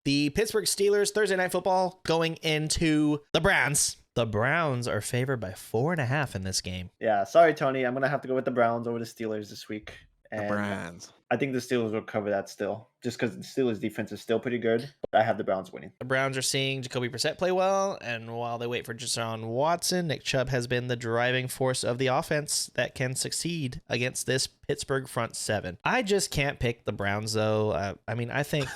The Pittsburgh Steelers, Thursday Night Football, going into the Browns. The Browns are favored by 4.5 in this game. Yeah, sorry, Tony. I'm going to have to go with the Browns over the Steelers this week. The And Browns. I think the Steelers will cover that still, just because the Steelers' defense is still pretty good. But I have the Browns winning. The Browns are seeing Jacoby Brissett play well, and while they wait for Deshaun Watson, Nick Chubb has been the driving force of the offense that can succeed against this Pittsburgh front seven. I just can't pick the Browns, though. I mean, I think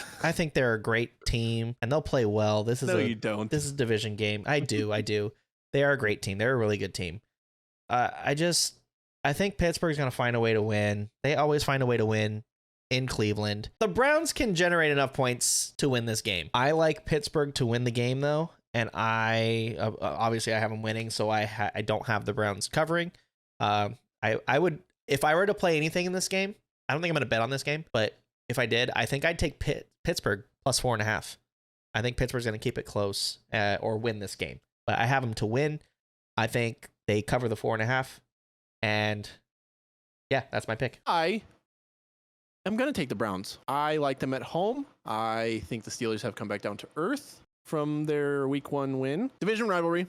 they're a great team, and they'll play well. You don't. This is a division game. I do. They are a great team. They're a really good team. I think Pittsburgh's going to find a way to win. They always find a way to win in Cleveland. The Browns can generate enough points to win this game. I like Pittsburgh to win the game, though, and I obviously I have them winning, so I don't have the Browns covering. I would, if I were to play anything in this game, I don't think I'm going to bet on this game, but if I did, I think I'd take Pittsburgh plus 4.5. I think Pittsburgh's going to keep it close or win this game, but I have them to win. I think they cover the 4.5. And yeah, that's my pick. I am going to take the Browns. I like them at home. I think the Steelers have come back down to earth from their week 1 win. Division rivalry.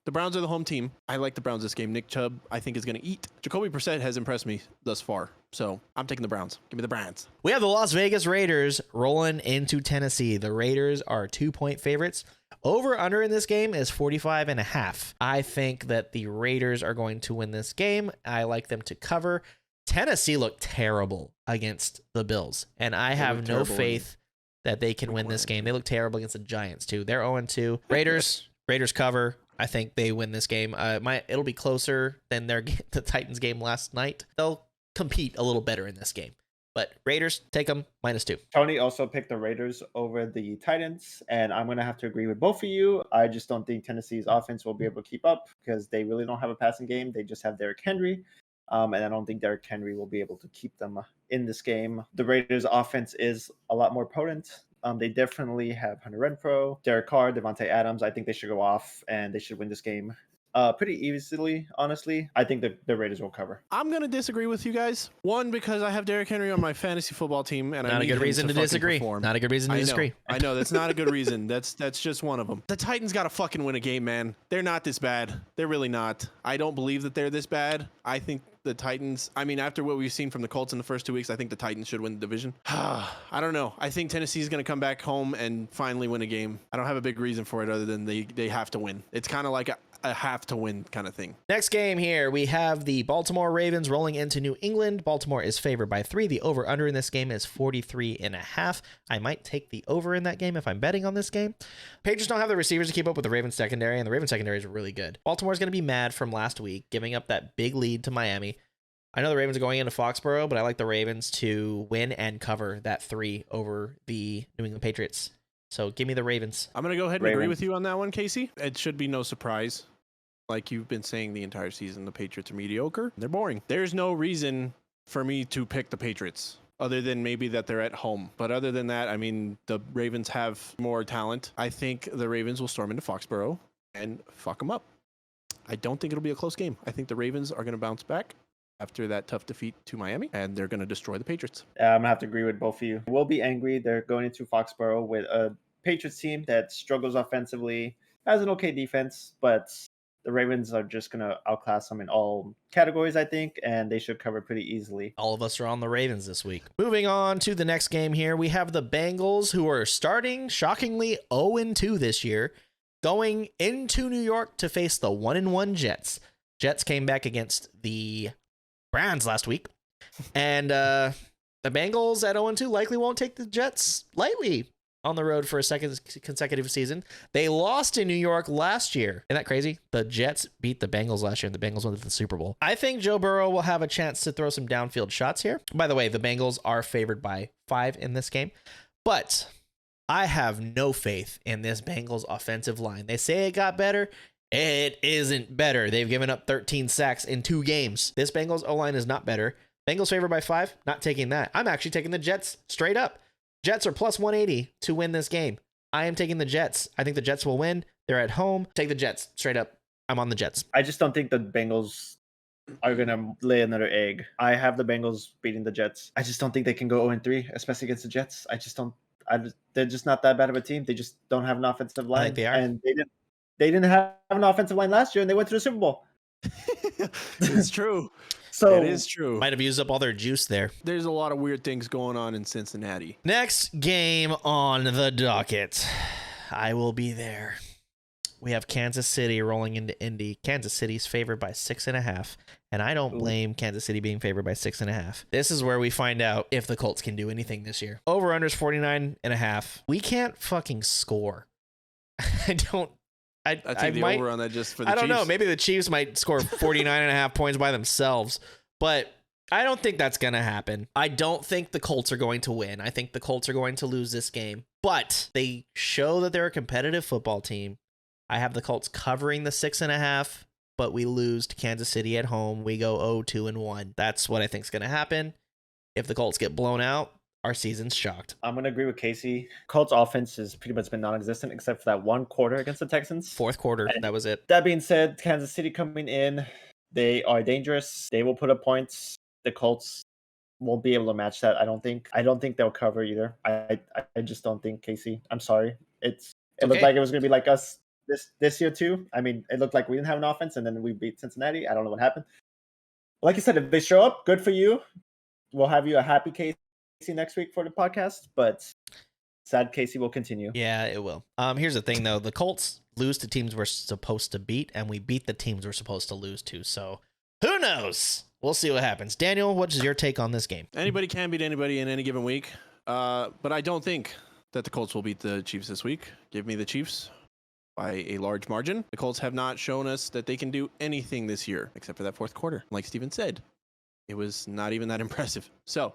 The Browns are the home team. I like the Browns this game. Nick Chubb, I think, is going to eat. Jacoby Brissett has impressed me thus far. So I'm taking the Browns. Give me the Browns. We have the Las Vegas Raiders rolling into Tennessee. The Raiders are 2-point favorites. Over under in this game is 45.5. I think that the Raiders are going to win this game. I like them to cover. Tennessee looked terrible against the Bills, and I have no faith that they can win this game. They look terrible against the Giants too. They're 0-2. Raiders cover. I think they win this game. It'll be closer than the Titans game last night. They'll compete a little better in this game. But Raiders, take them -2. Tony also picked the Raiders over the Titans, and I'm going to have to agree with both of you. I just don't think Tennessee's offense will be able to keep up because they really don't have a passing game. They just have Derrick Henry, and I don't think Derrick Henry will be able to keep them in this game. The Raiders' offense is a lot more potent. They definitely have Hunter Renfrow, Derek Carr, Devontae Adams. I think they should go off, and they should win this game pretty easily, honestly. I think the Raiders will cover. I'm going to disagree with you guys. One, because I have Derrick Henry on my fantasy football team, and Not a good reason to disagree. Not a good reason to disagree. I know. That's not a good reason. That's just one of them. The Titans got to fucking win a game, man. They're not this bad. They're really not. I don't believe that they're this bad. I think the Titans, I mean, after what we've seen from the Colts in the first 2 weeks, I think the Titans should win the division. I don't know. I think Tennessee's going to come back home and finally win a game. I don't have a big reason for it other than they have to win. It's kind of like a have to win kind of thing. Next game here, we have the Baltimore Ravens rolling into New England. Baltimore is favored by 3. The over-under in this game is 43.5. I might take the over in that game if I'm betting on this game. Patriots don't have the receivers to keep up with the Ravens secondary, and the Ravens secondary is really good. Baltimore's going to be mad from last week, giving up that big lead to Miami. I know the Ravens are going into Foxborough, but I like the Ravens to win and cover that 3 over the New England Patriots. So give me the Ravens. I'm going to go ahead and agree with you on that one, Casey. It should be no surprise. Like you've been saying the entire season, the Patriots are mediocre. They're boring. There's no reason for me to pick the Patriots other than maybe that they're at home. But other than that, I mean, the Ravens have more talent. I think the Ravens will storm into Foxborough and fuck them up. I don't think it'll be a close game. I think the Ravens are going to bounce back after that tough defeat to Miami, and they're going to destroy the Patriots. I'm going to have to agree with both of you. We'll be angry. They're going into Foxborough with a Patriots team that struggles offensively, has an okay defense, but the Ravens are just going to outclass them in all categories, I think, and they should cover pretty easily. All of us are on the Ravens this week. Moving on to the next game here, we have the Bengals, who are starting, shockingly, 0-2 this year, going into New York to face the 1-1 Jets. Jets came back against the Browns last week, and the Bengals at 0-2 likely won't take the Jets lightly on the road for a second consecutive season. They lost in New York last year. Isn't that crazy? The Jets beat the Bengals last year, and the Bengals went to the Super Bowl. I think Joe Burrow will have a chance to throw some downfield shots here. By the way, the Bengals are favored by 5 in this game, but I have no faith in this Bengals offensive line. They say it got better. It isn't better. They've given up 13 sacks in 2 games. This Bengals O-line is not better. Bengals favored by 5, not taking that. I'm actually taking the Jets straight up. Jets are plus 180 to win this game. I am taking the Jets. I think the Jets will win. They're at home. Take the Jets straight up. I'm on the Jets. I just don't think the Bengals are going to lay another egg. I have the Bengals beating the Jets. I just don't think they can go 0-3, especially against the Jets. they're just not that bad of a team. They just don't have an offensive line. I think they are. And they didn't have an offensive line last year, and they went to the Super Bowl. It's true. So It is true. Might have used up all their juice there. There's a lot of weird things going on in Cincinnati. Next game on the docket. I will be there. We have Kansas City rolling into Indy. Kansas City's favored by 6.5. And I don't blame Kansas City being favored by 6.5. This is where we find out if the Colts can do anything this year. Over unders 49.5. We can't fucking score. I take the over on that just for the Chiefs. I don't know. Maybe the Chiefs might score 49.5 points by themselves, but I don't think that's going to happen. I don't think the Colts are going to win. I think the Colts are going to lose this game, but they show that they're a competitive football team. I have the Colts covering the 6.5, but we lose to Kansas City at home. We go 0-2-1. That's what I think is going to happen. If the Colts get blown out, our season's shocked. I'm going to agree with Casey. Colts offense has pretty much been non-existent except for that one quarter against the Texans. Fourth quarter, that was it. That being said, Kansas City coming in, they are dangerous. They will put up points. The Colts won't be able to match that, I don't think. I don't think they'll cover either. I just don't think, Casey. I'm sorry. It looked like it was going to be like us this year too. I mean, it looked like we didn't have an offense, and then we beat Cincinnati. I don't know what happened. Like you said, if they show up, good for you. We'll have you a happy Casey next week for the podcast, but sad Casey will continue. Yeah, it will. Here's the thing, though. The Colts lose to teams we're supposed to beat, and we beat the teams we're supposed to lose to. So who knows? We'll see what happens. Daniel, what's your take on this game? Anybody can beat anybody in any given week, but I don't think that the Colts will beat the Chiefs this week. Give me the Chiefs by a large margin. The Colts have not shown us that they can do anything this year, except for that fourth quarter. Like Steven said, it was not even that impressive. So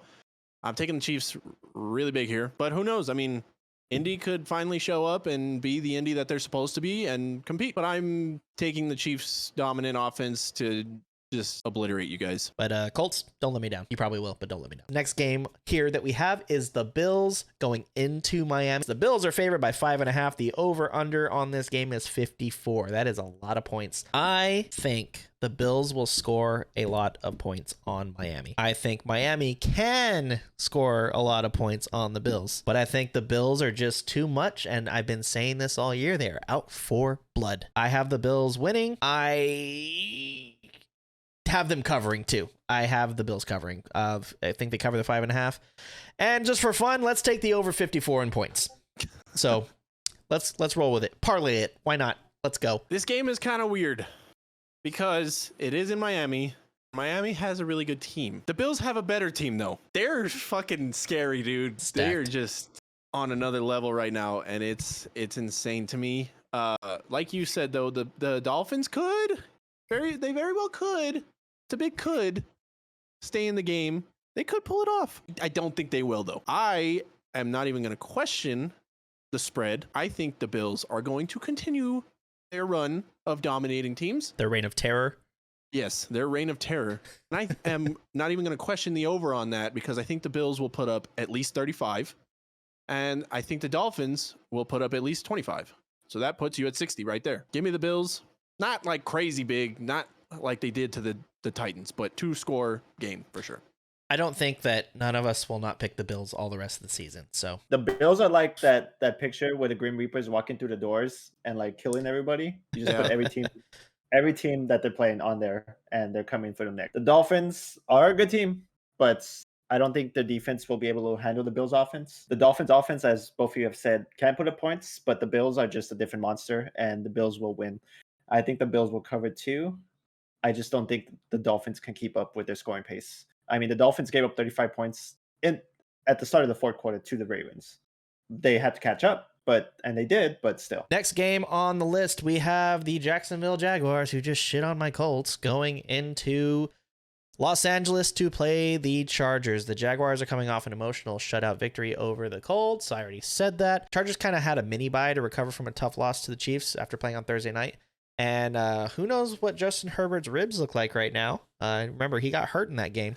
I'm taking the Chiefs really big here, but who knows? I mean, Indy could finally show up and be the Indy that they're supposed to be and compete, but I'm taking the Chiefs' dominant offense to just obliterate you guys. But Colts, don't let me down. You probably will, but don't let me down. Next game here that we have is the Bills going into Miami. The Bills are favored by 5.5. The over-under on this game is 54. That is a lot of points. I think the Bills will score a lot of points on Miami. I think Miami can score a lot of points on the Bills, but I think the Bills are just too much, and I've been saying this all year. They are out for blood. I have the Bills winning. I have them covering too. I have the Bills covering. I think they cover the 5.5. And just for fun, let's take the over 54 in points. So let's roll with it. Parlay it. Why not? Let's go. This game is kind of weird because it is in Miami. Miami has a really good team. The Bills have a better team though. They're fucking scary, dude. Stacked. They're just on another level right now, and it's insane to me. Like you said though, the Dolphins they very well could. It's a big could stay in the game. They could pull it off. I don't think they will, though. I am not even going to question the spread. I think the Bills are going to continue their run of dominating teams. Their reign of terror. Yes, their reign of terror. And I am not even going to question the over on that because I think the Bills will put up at least 35. And I think the Dolphins will put up at least 25. So that puts you at 60 right there. Give me the Bills. Not like crazy big, not like they did to the Titans, but 2-score game for sure. I don't think that none of us will not pick the Bills all the rest of the season. So The Bills are like that picture where the Grim Reapers walking through the doors and like killing everybody. You just put every team that they're playing on there, and they're coming for them next. The Dolphins are a good team, but I don't think the defense will be able to handle the Bills offense. The Dolphins offense, as both of you have said, can put up points, but the Bills are just a different monster, and the Bills will win. I think the Bills will cover too. I just don't think the Dolphins can keep up with their scoring pace. I mean, the Dolphins gave up 35 points at the start of the fourth quarter to the Ravens. They had to catch up, and they did, but still. next game on the list, we have the Jacksonville Jaguars, who just shit on my Colts, going into Los Angeles to play the Chargers. The Jaguars are coming off an emotional shutout victory over the Colts. I already said that. Chargers kind of had a mini bye to recover from a tough loss to the Chiefs after playing on Thursday night. And who knows what Justin Herbert's ribs look like right now. Remember, he got hurt in that game.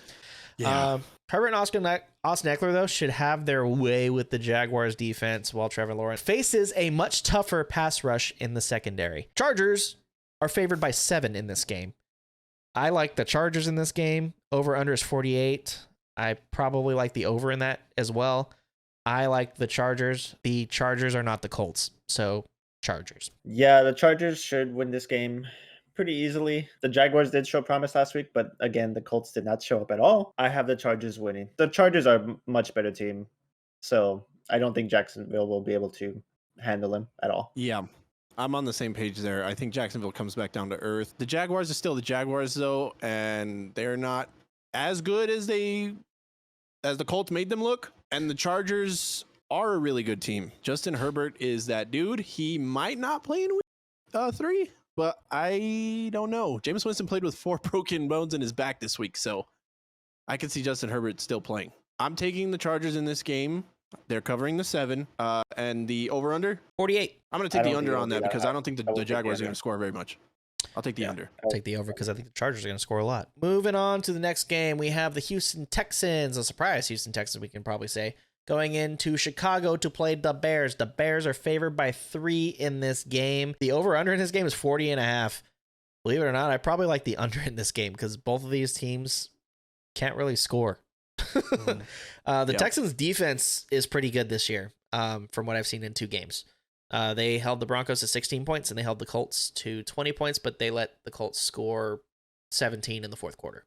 Yeah. Herbert and Austin Eckler, though, should have their way with the Jaguars defense while Trevor Lawrence faces a much tougher pass rush in the secondary. Chargers are favored by 7 in this game. I like the Chargers in this game. Over under is 48. I probably like the over in that as well. I like the Chargers. The Chargers are not the Colts. So Chargers. Yeah, the Chargers should win this game pretty easily. The Jaguars did show promise last week, but again, the Colts did not show up at all. I have the Chargers winning. The Chargers are a much better team, so I don't think Jacksonville will be able to handle them at all. Yeah, I'm on the same page there. I think Jacksonville comes back down to earth. The Jaguars are still the Jaguars, though, and they're not as good as the Colts made them look. And the Chargers are a really good team. Justin Herbert is that dude. He might not play in week 3, but I don't know. Jameis Winston played with 4 broken bones in his back this week, so I can see Justin Herbert still playing. I'm taking the Chargers in this game. They're covering the 7 and the over-under. 48. I'm going to I take the don't under think on it'll that be because that I don't think I will the take the Jaguars are going under. to score very much. I'll take the under. I'll take the over because I think the Chargers are going to score a lot. Moving on to the next game, we have the Houston Texans, a surprise Houston Texans, we can probably say, going into Chicago to play the Bears. The Bears are favored by 3 in this game. The over-under in this game is 40.5. Believe it or not, I probably like the under in this game because both of these teams can't really score. The Texans defense is pretty good this year, from what I've seen in 2 games. They held the Broncos to 16 points and they held the Colts to 20 points, but they let the Colts score 17 in the fourth quarter.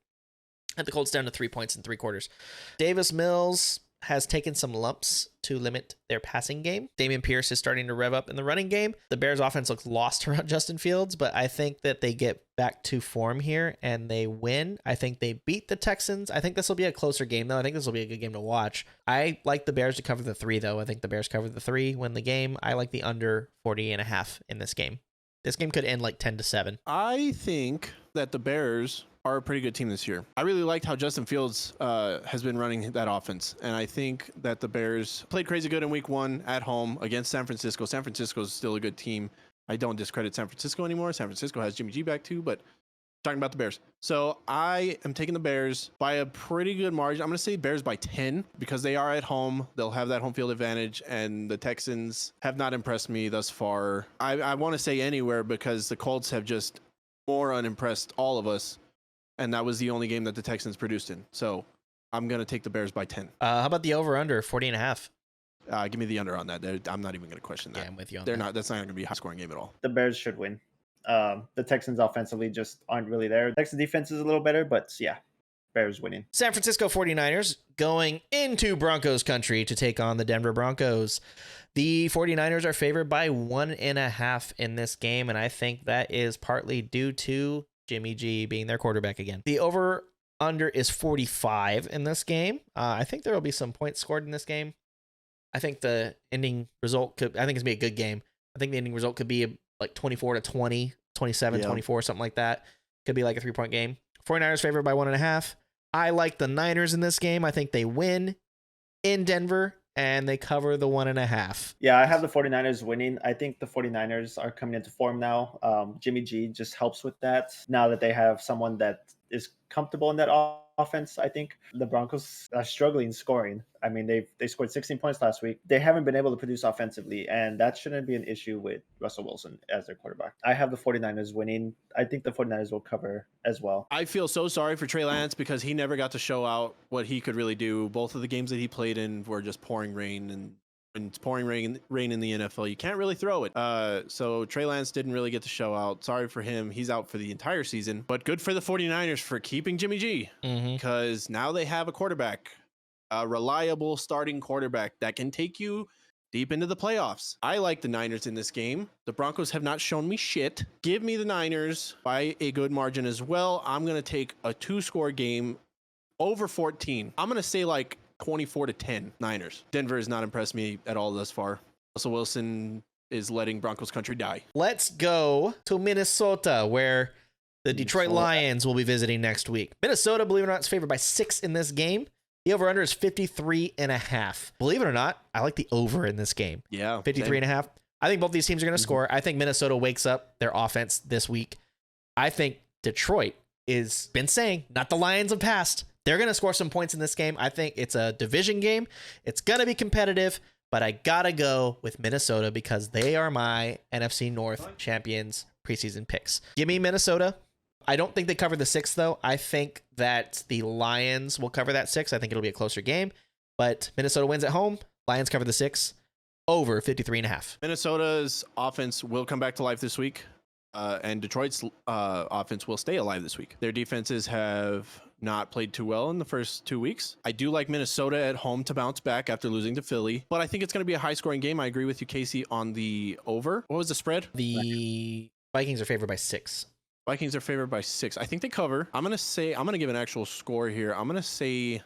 Had the Colts down to 3 points in 3 quarters. Davis Mills has taken some lumps to limit their passing game. Dameon Pierce is starting to rev up in the running game. The Bears offense looks lost around Justin Fields, but I think that they get back to form here and they win. I think they beat the Texans. I think this will be a closer game, though. I think this will be a good game to watch. I like the Bears to cover the 3, though. I think the Bears cover the 3, win the game. I like the under 40.5 in this game. This game could end like 10-7. I think that the Bears are a pretty good team this year. I really liked how Justin Fields has been running that offense. And I think that the Bears played crazy good in week 1 at home against San Francisco. San Francisco is still a good team. I don't discredit San Francisco anymore. San Francisco has Jimmy G back too, but talking about the Bears. So I am taking the Bears by a pretty good margin. I'm going to say Bears by 10 because they are at home. They'll have that home field advantage, and the Texans have not impressed me thus far. I want to say anywhere because the Colts have just more unimpressed all of us, and that was the only game that the Texans produced in. So I'm going to take the Bears by 10. How about the over-under, 40.5? Give me the under on that. I'm not even going to question that. Yeah, I'm with you on They're that. not. That's not going to be a high-scoring game at all. The Bears should win. The Texans offensively just aren't really there. Texans defense is a little better, but yeah, Bears winning. San Francisco 49ers going into Broncos country to take on the Denver Broncos. The 49ers are favored by 1.5 in this game, and I think that is partly due to Jimmy G being their quarterback again. The over-under is 45 in this game. I think there will be some points scored in this game. I think the ending result I think it's going to be a good game. I think the ending result could be like 24-20, 27-24, something like that. Could be like a 3-point game. 49ers favored by 1.5. I like the Niners in this game. I think they win in Denver and they cover the 1.5. Yeah, I have the 49ers winning. I think the 49ers are coming into form now. Jimmy G just helps with that. Now that they have someone that is comfortable in that offense, I think the Broncos are struggling scoring. I mean, they scored 16 points last week. They haven't been able to produce offensively, and that shouldn't be an issue with Russell Wilson as their quarterback. I have the 49ers winning. I think the 49ers will cover as well. I feel so sorry for Trey Lance because he never got to show out what he could really do. Both of the games that he played in were just pouring rain, and when it's pouring rain in the NFL, you can't really throw it. So Trey Lance didn't really get to show out. Sorry for him. He's out for the entire season. But good for the 49ers for keeping Jimmy G because now they have a quarterback, a reliable starting quarterback that can take you deep into the playoffs. I like the Niners in this game. The Broncos have not shown me shit. Give me the Niners by a good margin as well. I'm going to take a 2-score game over 14. I'm going to say like 24-10 Niners. Denver has not impressed me at all thus far. Russell Wilson is letting Broncos country die. Let's go to Minnesota, where the Detroit Lions will be visiting next week. Minnesota, believe it or not, is favored by 6 in this game. The over-under is 53.5. Believe it or not, I like the over in this game. Yeah. 53.5. I think both these teams are going to score. I think Minnesota wakes up their offense this week. I think Detroit is been saying, not the Lions of past. They're going to score some points in this game. I think it's a division game. It's going to be competitive, but I got to go with Minnesota because they are my NFC North champions preseason picks. Give me Minnesota. I don't think they cover the 6, though. I think that the Lions will cover that 6. I think it'll be a closer game, but Minnesota wins at home. Lions cover the 6. Over 53.5. Minnesota's offense will come back to life this week, and Detroit's offense will stay alive this week. Their defenses have not played too well in the first 2 weeks. I do like Minnesota at home to bounce back after losing to Philly, but I think it's going to be a high-scoring game. I agree with you, Casey, on the over. What was the spread? The Vikings are favored by 6. Vikings are favored by 6. I think they cover. I'm going to give an actual score here. I'm going to say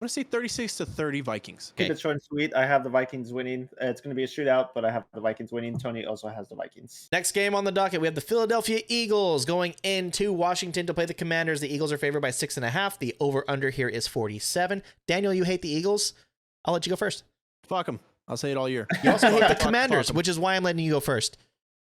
36-30 Vikings. Keep it short and sweet. I have the Vikings winning. It's going to be a shootout, but I have the Vikings winning. Tony also has the Vikings. Next game on the docket, we have the Philadelphia Eagles going into Washington to play the Commanders. The Eagles are favored by 6.5. The over-under here is 47. Daniel, you hate the Eagles? I'll let you go first. Fuck them. I'll say it all year. You also hate the Commanders, which is why I'm letting you go first.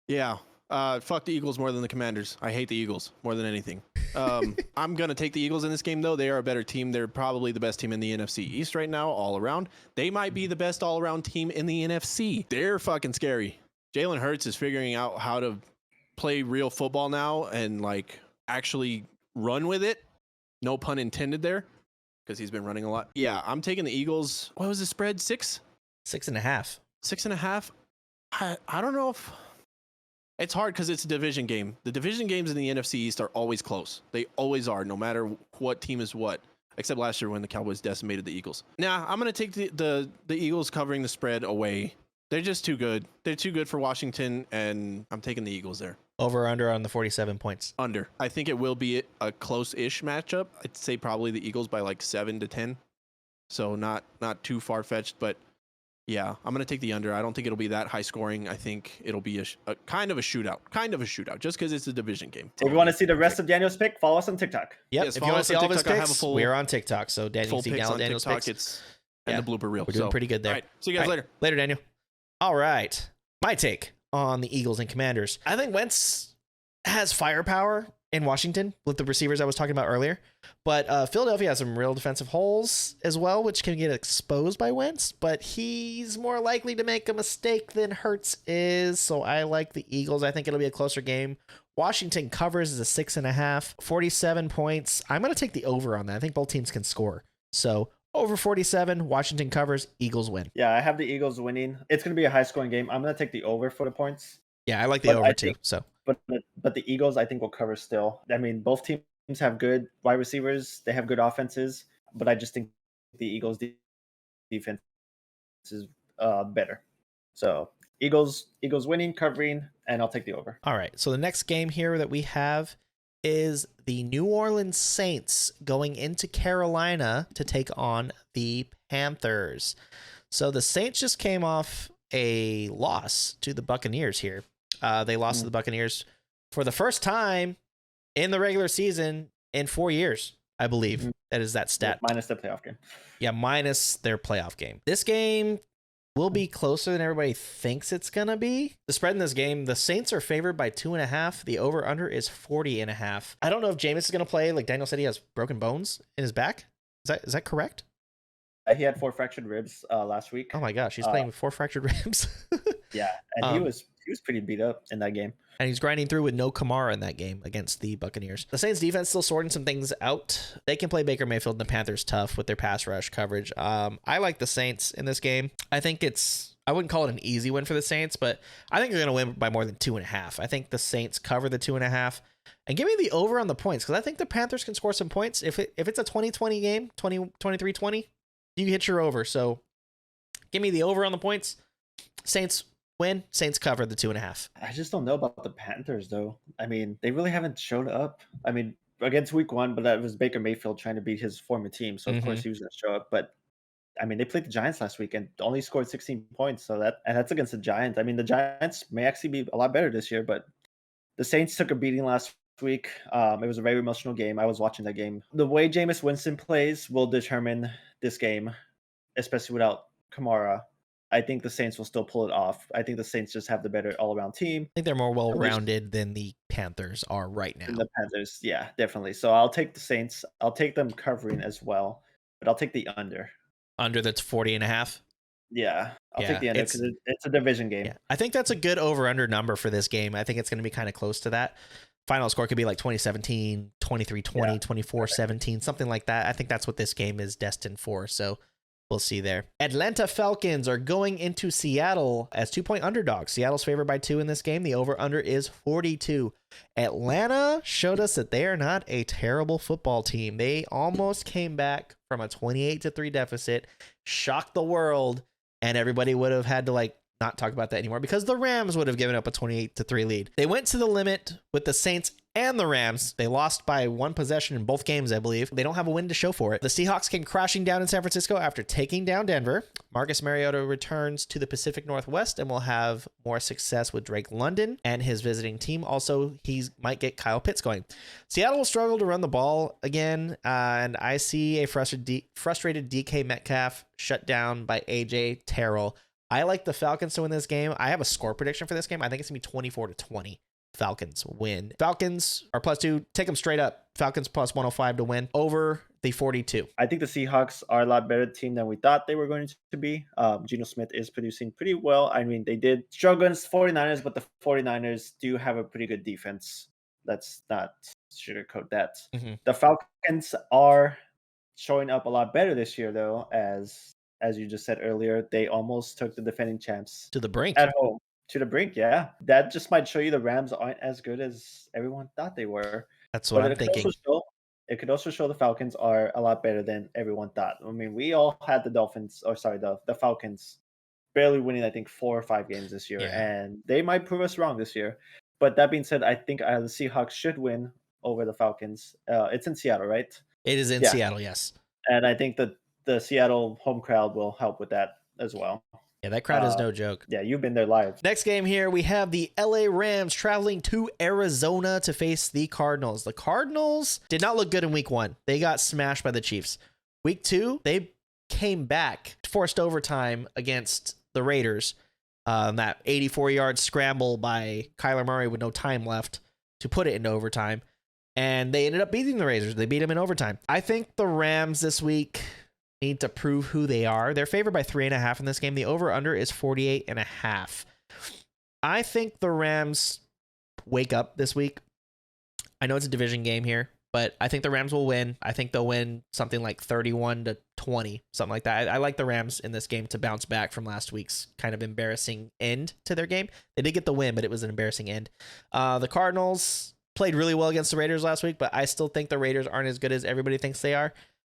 Yeah. Fuck the Eagles more than the Commanders. I hate the Eagles more than anything. I'm going to take the Eagles in this game, though. They are a better team. They're probably the best team in the NFC East right now, all around. They might be the best all-around team in the NFC. They're fucking scary. Jalen Hurts is figuring out how to play real football now and, like, actually run with it. No pun intended there, because he's been running a lot. Yeah, I'm taking the Eagles. What was the spread? 6? 6.5. 6.5? I don't know if... It's hard because it's a division game. The division games in the NFC East are always close. They always are, no matter what team is what. Except last year when the Cowboys decimated the Eagles. Nah, I'm going to take the Eagles covering the spread away. They're just too good. They're too good for Washington, and I'm taking the Eagles there. Over or under on the 47 points? Under. I think it will be a close-ish matchup. I'd say probably the Eagles by like 7-10. So not too far-fetched, but yeah, I'm going to take the under. I don't think it'll be that high scoring. I think it'll be a kind of a shootout, just because it's a division game. If you want to see the rest of Daniel's pick, follow us on TikTok. Yep. Yes, if you follow want us to see on all of his TikTok. I have a picks, full- we're on TikTok. So Daniel, Full see picks on Daniel's TikTok. picks. And the blooper reel. We're doing pretty good there. All right, see you guys later. Later, Daniel. All right. My take on the Eagles and Commanders. I think Wentz has firepower in Washington with the receivers I was talking about earlier. But Philadelphia has some real defensive holes as well, which can get exposed by Wentz. But he's more likely to make a mistake than Hurts is. So I like the Eagles. I think it'll be a closer game. Washington covers is a 6.5, 47 points. I'm going to take the over on that. I think both teams can score. So over 47, Washington covers, Eagles win. Yeah, I have the Eagles winning. It's going to be a high-scoring game. I'm going to take the over for the points. Yeah, I like the over too. So, but the Eagles, I think, will cover still. I mean, both teams have good wide receivers. They have good offenses, but I just think the Eagles' defense is better. So Eagles winning, covering, and I'll take the over. All right. So the next game here that we have is the New Orleans Saints going into Carolina to take on the Panthers. So the Saints just came off a loss to the Buccaneers here. They lost to the Buccaneers for the first time in the regular season in 4 years, I believe. That is that stat. Minus the playoff game. Yeah, minus their playoff game. This game will be closer than everybody thinks it's going to be. The spread in this game, the Saints are favored by 2.5. The over-under is 40.5. I don't know if Jameis is going to play. Like Daniel said, he has broken bones in his back. Is that correct? He had 4 fractured ribs last week. Oh my gosh, he's playing with 4 fractured ribs. Yeah, and he was pretty beat up in that game. And he's grinding through with no Kamara in that game against the Buccaneers. The Saints defense still sorting some things out. They can play Baker Mayfield and the Panthers tough with their pass rush coverage. I like the Saints in this game. I think I wouldn't call it an easy win for the Saints, but I think they're going to win by more than 2.5. I think the Saints cover the 2.5. And give me the over on the points, because I think the Panthers can score some points. If it's a 20-20 game, 23-20, you hit your over. So give me the over on the points. Saints win. Saints cover the 2.5. I just don't know about the Panthers, though. I mean, they really haven't showed up. I mean, against week 1, but that was Baker Mayfield trying to beat his former team. So, of course, he was going to show up. But, I mean, they played the Giants last week and only scored 16 points. So that's against the Giants. I mean, the Giants may actually be a lot better this year, but the Saints took a beating last week. It was a very emotional game. I was watching that game. The way Jameis Winston plays will determine this game, especially without Kamara. I think the Saints will still pull it off. I think the Saints just have the better all-around team. I think they're more well-rounded than the Panthers are right now. The Panthers, yeah, definitely. So I'll take the Saints. I'll take them covering as well, but I'll take the under. Under that's 40.5. Yeah, I'll take the under because it's a division game. Yeah. I think that's a good over-under number for this game. I think it's going to be kind of close to that. Final score could be like 2017, 23-20, 24-17, something like that. I think that's what this game is destined for. So we'll see there. Atlanta Falcons are going into Seattle as 2-point underdogs. Seattle's favored by 2 in this game. The over-under is 42. Atlanta showed us that they are not a terrible football team. They almost came back from a 28-3 deficit, shocked the world, and everybody would have had to not talk about that anymore because the Rams would have given up a 28-3 lead. They went to the limit with the Saints and the Rams. They lost by 1 possession in both games, I believe. They don't have a win to show for it. The Seahawks came crashing down in San Francisco after taking down Denver. Marcus Mariota returns to the Pacific Northwest and will have more success with Drake London and his visiting team. Also, he might get Kyle Pitts going. Seattle will struggle to run the ball again, and I see a frustrated DK Metcalf shut down by AJ Terrell. I like the Falcons to win this game. I have a score prediction for this game. I think it's going to be 24-20. Falcons win. Falcons are +2. Take them straight up. Falcons +105 to win over the 42. I think the Seahawks are a lot better team than we thought they were going to be. Geno Smith is producing pretty well. I mean, they did struggle against 49ers, but the 49ers do have a pretty good defense. Let's not sugarcoat that. Mm-hmm. The Falcons are showing up a lot better this year, though, as you just said earlier, they almost took the defending champs To the brink. at home. To the brink, yeah. That just might show you the Rams aren't as good as everyone thought they were. That's what But I'm thinking. It could also show the Falcons are a lot better than everyone thought. I mean, we all had the Falcons barely winning, I think, 4 or 5 games this year, Yeah. and they might prove us wrong this year. But that being said, I think the Seahawks should win over the Falcons. It's in Seattle, right? It is in Yeah. Seattle, yes. And I think that the Seattle home crowd will help with that as well. Yeah, that crowd is no joke. Yeah, you've been there live. Next game here, we have the LA Rams traveling to Arizona to face the Cardinals. The Cardinals did not look good in week 1. They got smashed by the Chiefs. Week 2, they came back, forced overtime against the Raiders. That 84-yard scramble by Kyler Murray with no time left to put it into overtime. And they ended up beating the Raiders. They beat them in overtime. I think the Rams this week need to prove who they are. They're favored by 3.5 in this game. The over-under is 48.5. I think the Rams wake up this week. I know it's a division game here, but I think the Rams will win. I think they'll win something like 31-20, something like that. I like the Rams in this game to bounce back from last week's kind of embarrassing end to their game. They did get the win, but it was an embarrassing end. The Cardinals played really well against the Raiders last week, but I still think the Raiders aren't as good as everybody thinks they are.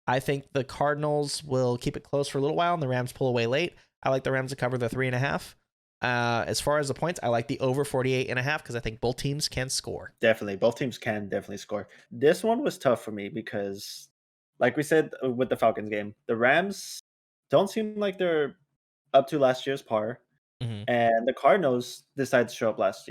I think the Cardinals will keep it close for a little while and the Rams pull away late. I like the Rams to cover the 3.5. As far as the points, I like the over 48.5 because I think both teams can score. Definitely. Both teams can definitely score. This one was tough for me because, like we said with the Falcons game, the Rams don't seem like they're up to last year's par. Mhm. And the Cardinals decided to show up last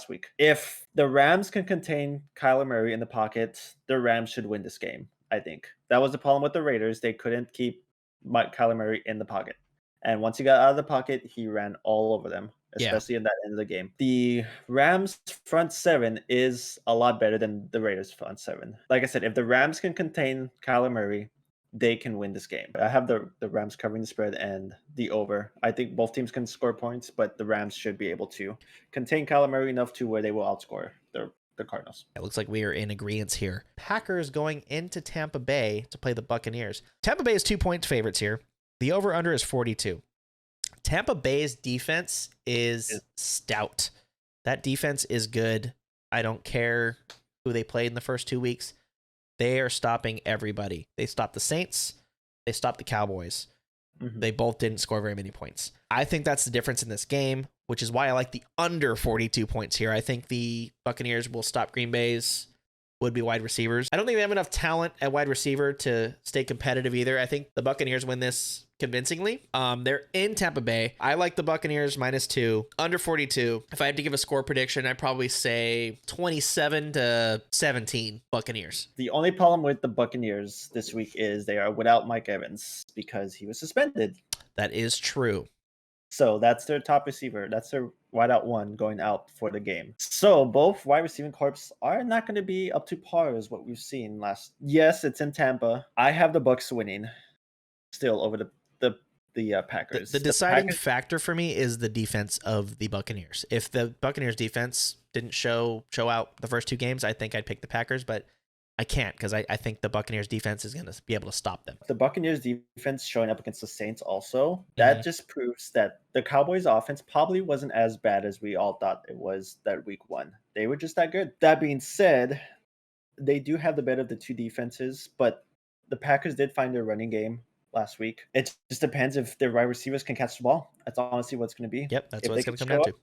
week. If the Rams can contain Kyler Murray in the pocket, the Rams should win this game, I think. That was the problem with the Raiders. They couldn't keep Kyler Murray in the pocket. And once he got out of the pocket, he ran all over them, especially in that end of the game. The Rams front 7 is a lot better than the Raiders front 7. Like I said, if the Rams can contain Kyler Murray, they can win this game. I have the Rams covering the spread and the over. I think both teams can score points, but the Rams should be able to contain Kyler Murray enough to where they will outscore the Cardinals. It looks like we are in agreement here. Packers going into Tampa Bay to play the Buccaneers. Tampa Bay is 2-point favorites here. The over-under is 42. Tampa Bay's defense is stout. That defense is good. I don't care who they played in the first 2 weeks. They are stopping everybody. They stopped the Saints. They stopped the Cowboys. Mhm. They both didn't score very many points. I think that's the difference in this game, which is why I like the under 42 points here. I think the Buccaneers will stop Green Bay's would-be wide receivers. I don't think they have enough talent at wide receiver to stay competitive either. I think the Buccaneers win this convincingly. They're in Tampa Bay. I like the Buccaneers -2, under 42. If I had to give a score prediction, I'd probably say 27-17 Buccaneers. The only problem with the Buccaneers this week is they are without Mike Evans because he was suspended. That is true. So that's their top receiver. That's their wideout one going out for the game. So both wide receiving corps are not going to be up to par as what we've seen last. Yes, it's in Tampa. I have the Bucs winning still over the Packers. The deciding factor for me is the defense of the Buccaneers. If the Buccaneers defense didn't show out the first 2 games, I think I'd pick the Packers, but I can't because I think the Buccaneers defense is going to be able to stop them. The Buccaneers defense showing up against the Saints also, that just proves that the Cowboys offense probably wasn't as bad as we all thought it was that week 1. They were just that good. That being said, they do have the better of the two defenses, but the Packers did find their running game last week. It just depends if their wide receivers can catch the ball. That's honestly what it's going to be. Yep, that's If what they it's going to can come down show to.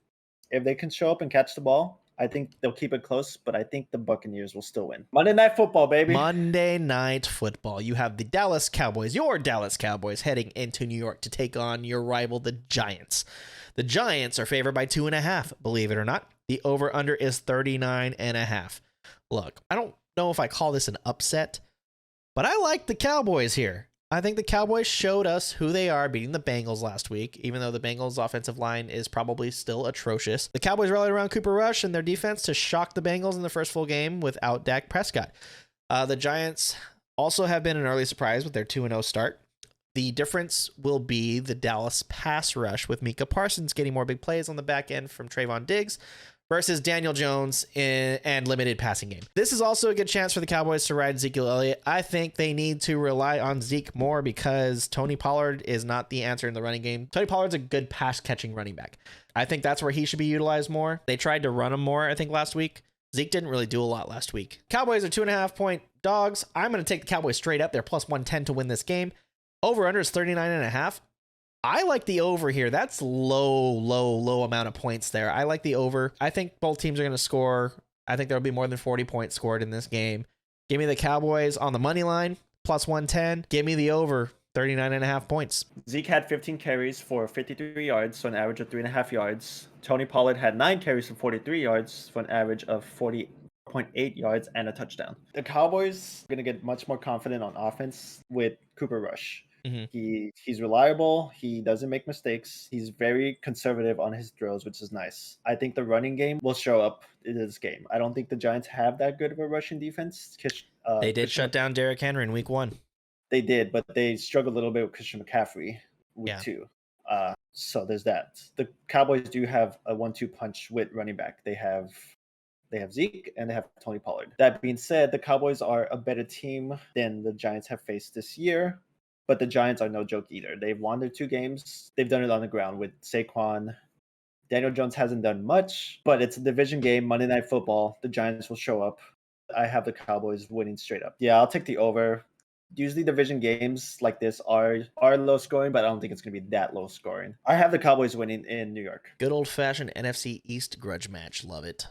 If they can show up and catch the ball, I think they'll keep it close, but I think the Buccaneers will still win. Monday Night Football, baby. Monday Night Football. You have the Dallas Cowboys, your Dallas Cowboys, heading into New York to take on your rival, the Giants. The Giants are favored by 2.5, believe it or not. The over-under is 39.5. Look, I don't know if I call this an upset, but I like the Cowboys here. I think the Cowboys showed us who they are, beating the Bengals last week, even though the Bengals' offensive line is probably still atrocious. The Cowboys rallied around Cooper Rush and their defense to shock the Bengals in the first full game without Dak Prescott. The Giants also have been an early surprise with their 2-0 start. The difference will be the Dallas pass rush with Micah Parsons getting more big plays on the back end from Trayvon Diggs versus Daniel Jones and limited passing game. This is also a good chance for the Cowboys to ride Ezekiel Elliott. I think they need to rely on Zeke more because Tony Pollard is not the answer in the running game. Tony Pollard's a good pass-catching running back. I think that's where he should be utilized more. They tried to run him more, I think, last week. Zeke didn't really do a lot last week. Cowboys are 2.5-point dogs. I'm going to take the Cowboys straight up. They're plus 110 to win this game. Over-under is 39.5. I like the over here. That's low amount of points there. I like the over. I think both teams are going to score. I think there'll be more than 40 points scored in this game. Give me the Cowboys on the money line, plus 110. Give me the over, 39.5 points. Zeke had 15 carries for 53 yards, so an average of 3.5 yards. Tony Pollard had 9 carries for 43 yards, for an average of 40.8 yards and a touchdown. The Cowboys are going to get much more confident on offense with Cooper Rush. He's reliable. He doesn't make mistakes. He's very conservative on his throws, which is nice. I think the running game will show up in this game. I don't think the Giants have that good of a rushing defense. They did shut down Derrick Henry in week 1. They did, but they struggled a little bit with Christian McCaffrey week 2. So there's that. The Cowboys do have a 1-2 punch with running back. They have Zeke and they have Tony Pollard. That being said, the Cowboys are a better team than the Giants have faced this year. But the Giants are no joke either. They've won their 2 games. They've done it on the ground with Saquon. Daniel Jones hasn't done much, but it's a division game, Monday Night Football. The Giants will show up. I have the Cowboys winning straight up. Yeah, I'll take the over. Usually division games like this are low scoring, but I don't think it's going to be that low scoring. I have the Cowboys winning in New York. Good old-fashioned NFC East grudge match. Love it.